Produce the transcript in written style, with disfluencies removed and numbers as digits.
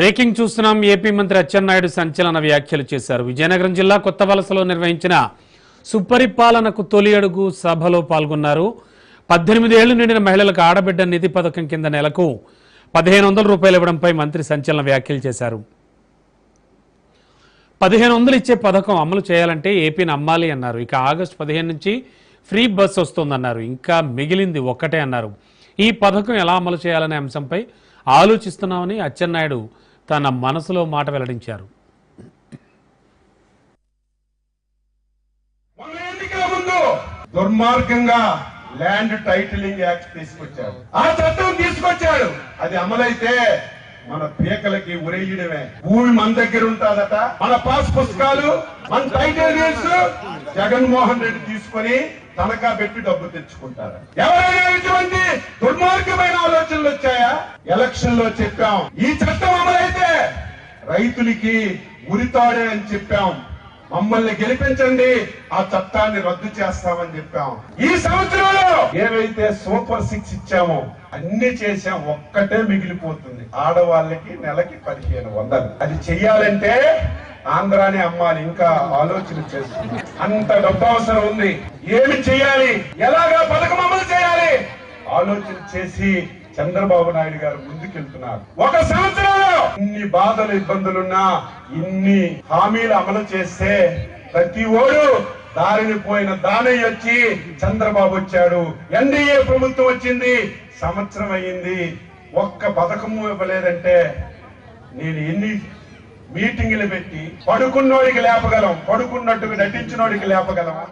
Breaking చూస్తున్నాం. AP మంత్రి అచ్చెన్నాయుడు సంచలన వ్యాఖ్యలు చేశారు. విజయనగరం జిల్లా కొత్తవలసలో నిర్వహించిన సుపరిపాలనకు తొలి అడుగు సభలో పాల్గొన్నారు. 18 ఏళ్లు నిండిన మహిళలకు ఆడబిడ్డ నిధి పథకం కింద నెలకు 1500 రూపాయలు ఇవ్వడంపై మంత్రి సంచలన వ్యాఖ్యలు చేశారు. 1500 ఇచ్చే పథకం అమలు చేయాలంటే ఏపీని అమ్మాలి అన్నారు. ఇక ఆగస్టు 15 నుంచి ఫ్రీ బస్ వస్తుందన్నారు. ఇంకా మిగిలింది ఒక్కటే అన్నారు. ఈ పథకం ఎలా అమలు చేయాలనే అంశంపై ఆలోచిస్తున్నామని అచ్చెన్నాయుడు తన మనసులో మాట వెల్లడించారు. దుర్మార్గంగా ల్యాండ్ టైటిలింగ్ యాక్ట్ తీసుకొచ్చాడు. ఆ చట్టం తీసుకొచ్చాడు. అది అమలైతే మన పీకలకి ఉరేయడమే. భూమి మన దగ్గర ఉంటుందట. మన పాస్ పుస్తకాలు, మన టైటిల్ డీడ్స్ జగన్మోహన్ రెడ్డి తీసుకొని తనఖా పెట్టి డబ్బు తెచ్చుకుంటారు. ఎవరైనా ఇటువంటి దుర్మార్గమైన ఆలోచనలు వచ్చాయా? ఎలక్షన్ లో చెప్పాం, ఈ చట్టం అమలైతే రైతులకి ఉరితాడే అని చెప్పాం. మమ్మల్ని గెలిపించండి, ఆ చట్టాన్ని రద్దు చేస్తామని చెప్పాం. ఈ సంవత్సరంలో ఏవైతే సూపర్ 6 ఇచ్చామో అన్ని చేసాం. ఒక్కటే మిగిలిపోతుంది. ఆడవాళ్ళకి నెలకి 1500. అది చెయ్యాలంటే ఆంధ్రాని అమ్మాలి. ఇంకా ఆలోచన చేస్తుంది. అంత డబ్బు అవసరం ఉంది. ఏమి చేయాలి, ఎలాగా పథకం అమలు చేయాలి ఆలోచన చేసి చంద్రబాబు నాయుడు గారు ముందుకెళ్తున్నారు. ఒక సంవత్సరంలో ఇన్ని బాధలు ఇబ్బందులున్నా ఇన్ని హామీలు అమలు చేస్తే ప్రతి ఓడు దారిని పోయిన దానయ్య వచ్చి చంద్రబాబు వచ్చాడు, ఎన్డీఏ ప్రభుత్వం వచ్చింది, సంవత్సరం అయ్యింది, ఒక్క పథకము ఇవ్వలేదంటే నేను ఎన్ని మీటింగులు పెట్టి పడుకున్నోడికి లేపగలం, పడుకున్నట్టుగా నటించినోడికి లేపగలమా?